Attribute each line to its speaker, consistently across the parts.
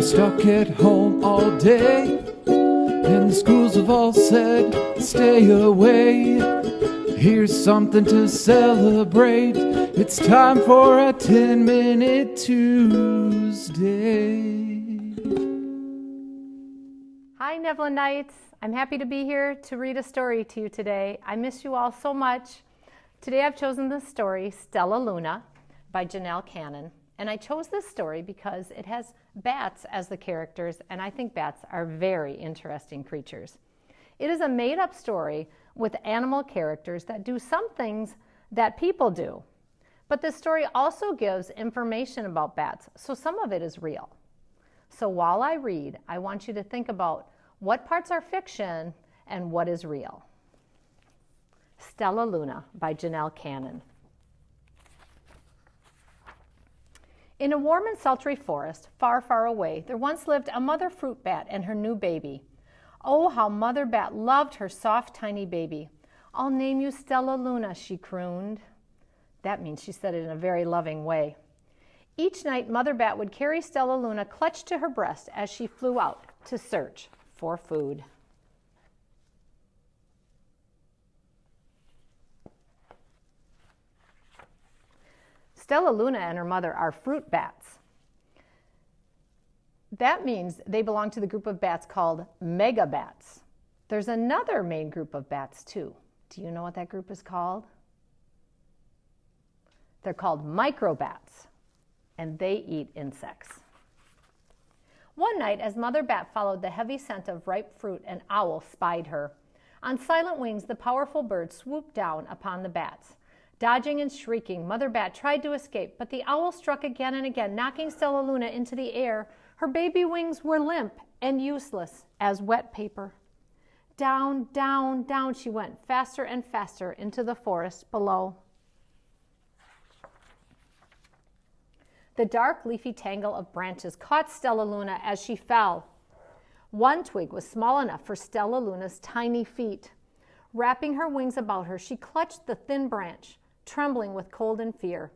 Speaker 1: stuck at home all day, and the schools have all said, stay away. Here's something to celebrate. It's time for a 10-minute Tuesday.
Speaker 2: Hi, Neveln Knights. I'm happy to be here to read a story to you today. I miss you all so much. Today I've chosen the story Stella Luna by Janelle Cannon. And I chose this story because it has bats as the characters, and I think bats are very interesting creatures. It is a made-up story with animal characters that do some things that people do. But this story also gives information about bats, so some of it is real. So while I read, I want you to think about what parts are fiction and what is real. Stella Luna by Janelle Cannon. In a warm and sultry forest, far, far away, there once lived a mother fruit bat and her new baby. Oh, how Mother Bat loved her soft, tiny baby. "I'll name you Stella Luna," she crooned. That means she said it in a very loving way. Each night, Mother Bat would carry Stella Luna clutched to her breast as she flew out to search for food. Stella Luna and her mother are fruit bats. That means they belong to the group of bats called megabats. There's another main group of bats too. Do you know what that group is called? They're called microbats, and they eat insects. One night, as Mother Bat followed the heavy scent of ripe fruit, an owl spied her. On silent wings, the powerful bird swooped down upon the bats. Dodging and shrieking, Mother Bat tried to escape, but the owl struck again and again, knocking Stella Luna into the air. Her baby wings were limp and useless as wet paper. Down, down, down she went, faster and faster into the forest below. The dark, leafy tangle of branches caught Stella Luna as she fell. One twig was small enough for Stella Luna's tiny feet. Wrapping her wings about her, she clutched the thin branch, trembling with cold and fear.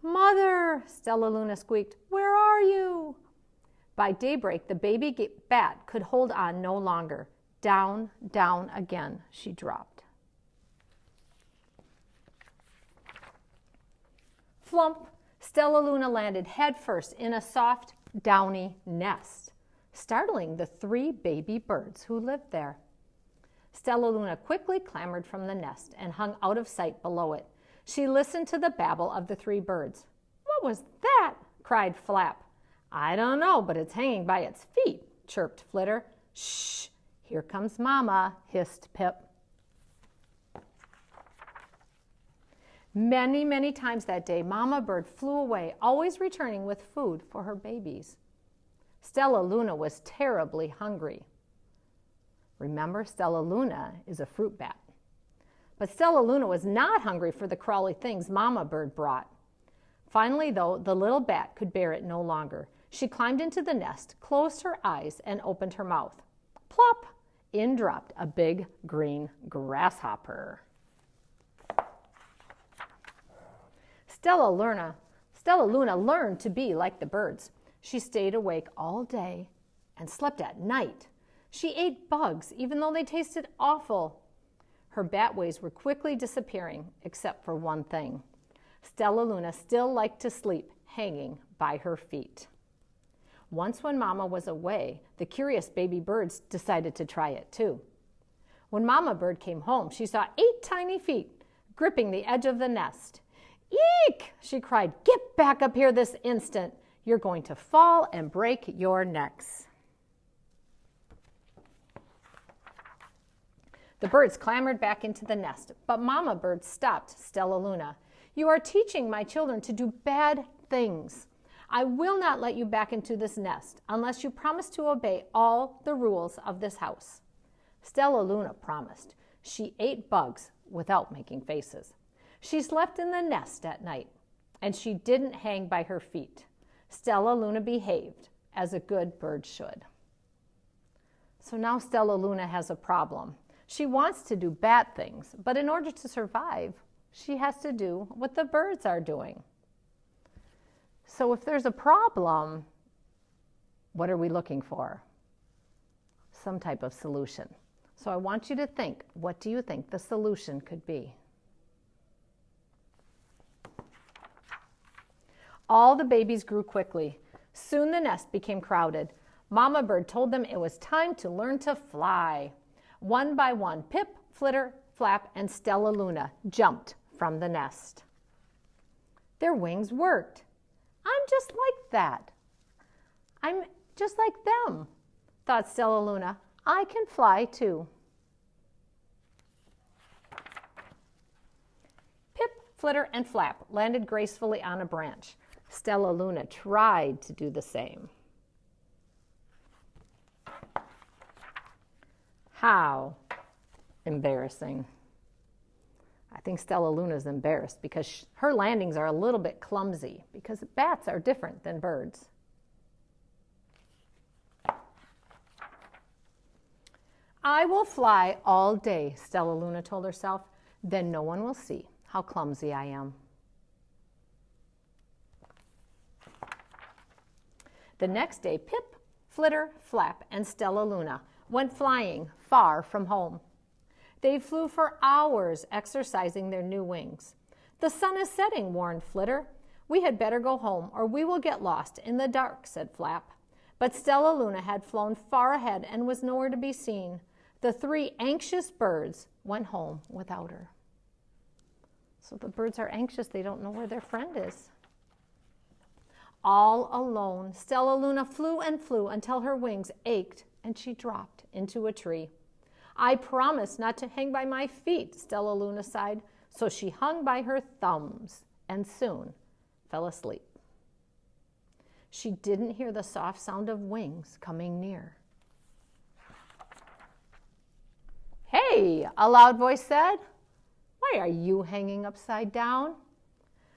Speaker 2: "Mother," Stella Luna squeaked, "where are you?" By daybreak, the baby bat could hold on no longer. Down, down again she dropped. Flump! Stella Luna landed headfirst in a soft, downy nest, startling the 3 baby birds who lived there. Stella Luna quickly clambered from the nest and hung out of sight below it. She listened to the babble of the 3 birds. "What was that?" cried Flap. "I don't know, but it's hanging by its feet," chirped Flitter. "Shh! Here comes Mama," hissed Pip. Many, many times that day, Mama Bird flew away, always returning with food for her babies. Stella Luna was terribly hungry. Remember, Stella Luna is a fruit bat. But Stella Luna was not hungry for the crawly things Mama Bird brought. Finally, though, the little bat could bear it no longer. She climbed into the nest, closed her eyes, and opened her mouth. Plop! In dropped a big green grasshopper. Stella Luna learned to be like the birds. She stayed awake all day and slept at night. She ate bugs, even though they tasted awful. Her bat ways were quickly disappearing, except for one thing. Stella Luna still liked to sleep hanging by her feet. Once when Mama was away, the curious baby birds decided to try it too. When Mama Bird came home, she saw 8 tiny feet gripping the edge of the nest. "Eek!" she cried. "Get back up here this instant. You're going to fall and break your necks." The birds clambered back into the nest, but Mama Bird stopped Stella Luna. "You are teaching my children to do bad things. I will not let you back into this nest unless you promise to obey all the rules of this house." Stella Luna promised. She ate bugs without making faces. She slept in the nest at night, and she didn't hang by her feet. Stella Luna behaved as a good bird should. So now Stella Luna has a problem. She wants to do bad things, but in order to survive, she has to do what the birds are doing. So if there's a problem, What are we looking for? Some type of solution. So I want you to think, what do you think the solution could be? All the babies grew quickly. Soon the nest became crowded. Mama bird told them it was time to learn to fly. One by one, Pip, Flitter, Flap, and Stellaluna jumped from the nest. Their wings worked. I'm just like that. I'm just like them, thought Stellaluna. I can fly too. Pip, Flitter, and Flap landed gracefully on a branch. Stellaluna tried to do the same. How embarrassing. I think Stellaluna's embarrassed because her landings are a little bit clumsy because bats are different than birds. I will fly all day, Stellaluna told herself. Then no one will see how clumsy I am. The next day, Pip, Flitter, Flap, and Stellaluna went flying far from home. They flew for hours, exercising their new wings. The sun is setting, warned Flitter. We had better go home, or we will get lost in the dark, said Flap. But Stellaluna had flown far ahead and was nowhere to be seen. The three anxious birds went home without her. So the birds are anxious. They don't know where their friend is. All alone, Stellaluna flew and flew until her wings ached and she dropped into a tree. I promised not to hang by my feet, Stellaluna sighed, so she hung by her thumbs and soon fell asleep. She didn't hear the soft sound of wings coming near. Hey, a loud voice said. Why are you hanging upside down?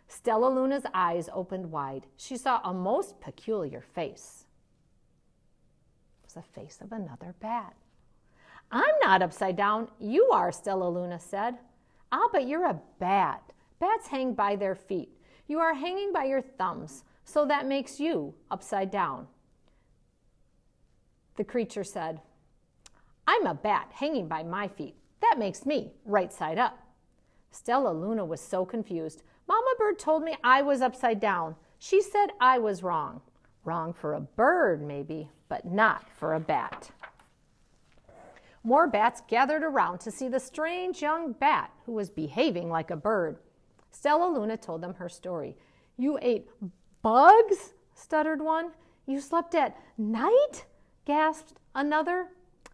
Speaker 2: Stellaluna's eyes opened wide. She saw a most peculiar face. It was the face of another bat. I'm not upside down. You are, Stellaluna said. Ah, but you're a bat. Bats hang by their feet. You are hanging by your thumbs, so that makes you upside down. The creature said, I'm a bat hanging by my feet. That makes me right side up. Stellaluna was so confused. Mama bird told me I was upside down. She said I was wrong. Wrong for a bird, maybe, but not for a bat. More bats gathered around to see the strange young bat who was behaving like a bird. Stellaluna told them her story. You ate bugs? Stuttered one. You slept at night? Gasped another.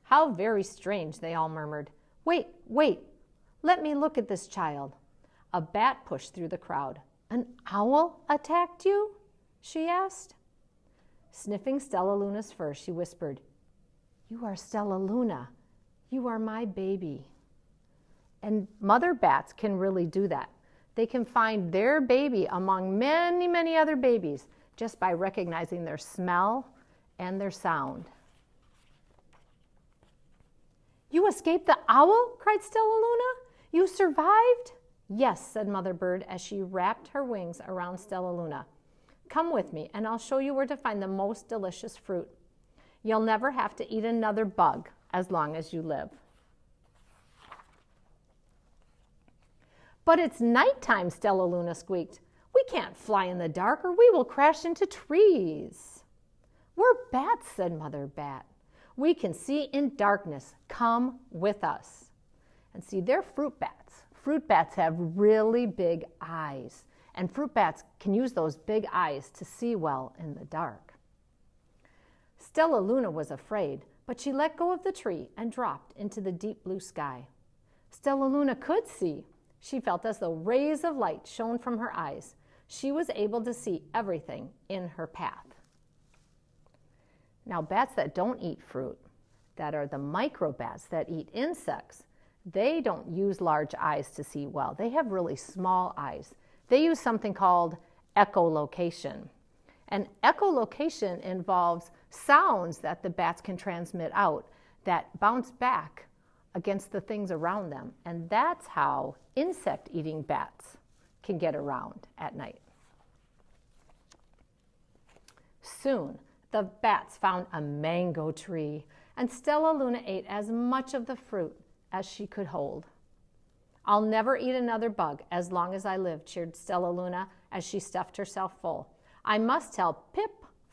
Speaker 2: How very strange, they all murmured. Wait, let me look at this child. A bat pushed through the crowd. An owl attacked you? She asked. Sniffing Stellaluna's fur, she whispered, You are Stellaluna. You are my baby. And mother bats can really do that. They can find their baby among many, many other babies just by recognizing their smell and their sound. You escaped the owl? Cried Stellaluna. You survived? Yes, said Mother Bird as she wrapped her wings around Stellaluna. Come with me and I'll show you where to find the most delicious fruit. You'll never have to eat another bug as long as you live. But it's nighttime, Stellaluna squeaked. We can't fly in the dark or we will crash into trees. We're bats, said Mother Bat. We can see in darkness. Come with us. And see, they're fruit bats. Fruit bats have really big eyes, and fruit bats can use those big eyes to see well in the dark. Stellaluna was afraid, but she let go of the tree and dropped into the deep blue sky. Stellaluna could see. She felt as though rays of light shone from her eyes. She was able to see everything in her path. Now, bats that don't eat fruit, that are the microbats that eat insects, they don't use large eyes to see well. They have really small eyes. They use something called echolocation. And echolocation involves sounds that the bats can transmit out that bounce back against the things around them. And that's how insect-eating bats can get around at night. Soon, The bats found a mango tree, and Stella Luna ate as much of the fruit as she could hold. I'll never eat another bug as long as I live, cheered Stella Luna as she stuffed herself full. I must tell Pip,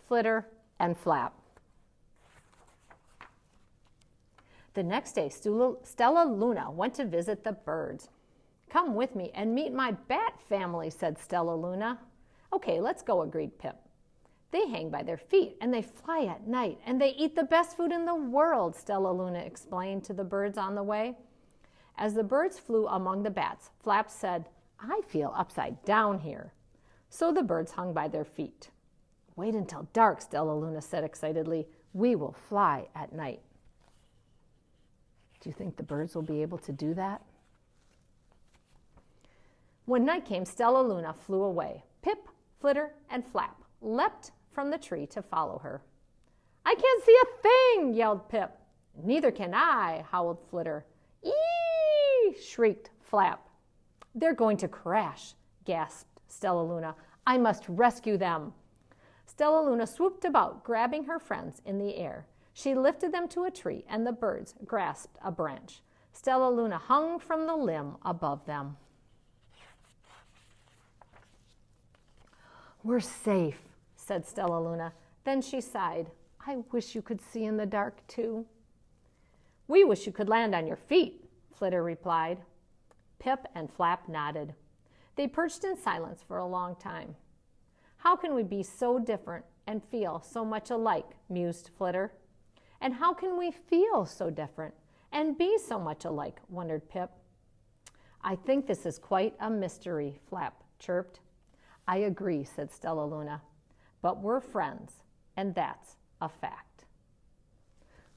Speaker 2: Flitter, and Flap. The next day, Stella Luna went to visit the birds. Come with me and meet my bat family, said Stella Luna. Okay, let's go, agreed Pip. They hang by their feet and they fly at night and they eat the best food in the world, Stella Luna explained to the birds on the way. As the birds flew among the bats, Flap said, I feel upside down here. So the birds hung by their feet. Wait until dark, Stella Luna said excitedly. We will fly at night. Do you think the birds will be able to do that? When night came, Stella Luna flew away. Pip, Flitter, and Flap leapt from the tree to follow her. I can't see a thing, yelled Pip. Neither can I, howled Flitter. Eee, shrieked Flap. They're going to crash, gasped Stella Luna. I must rescue them. Stella Luna swooped about, grabbing her friends in the air. She lifted them to a tree, and the birds grasped a branch. Stella Luna hung from the limb above them. We're safe, said Stella Luna. Then she sighed. I wish you could see in the dark, too. We wish you could land on your feet, Flitter replied. Pip and Flap nodded. They perched in silence for a long time. How can we be so different and feel so much alike, mused Flitter. And how can we feel so different and be so much alike, wondered Pip. I think this is quite a mystery, Flap chirped. I agree, said Stella Luna, but we're friends, and that's a fact.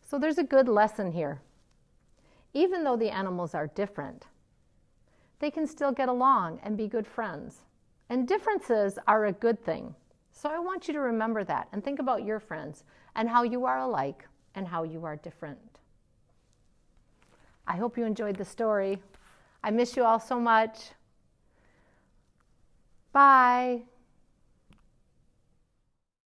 Speaker 2: So there's a good lesson here. Even though the animals are different, they can still get along and be good friends. And differences are a good thing. So I want you to remember that and think about your friends and how you are alike and how you are different. I hope you enjoyed the story. I miss you all so much. Bye.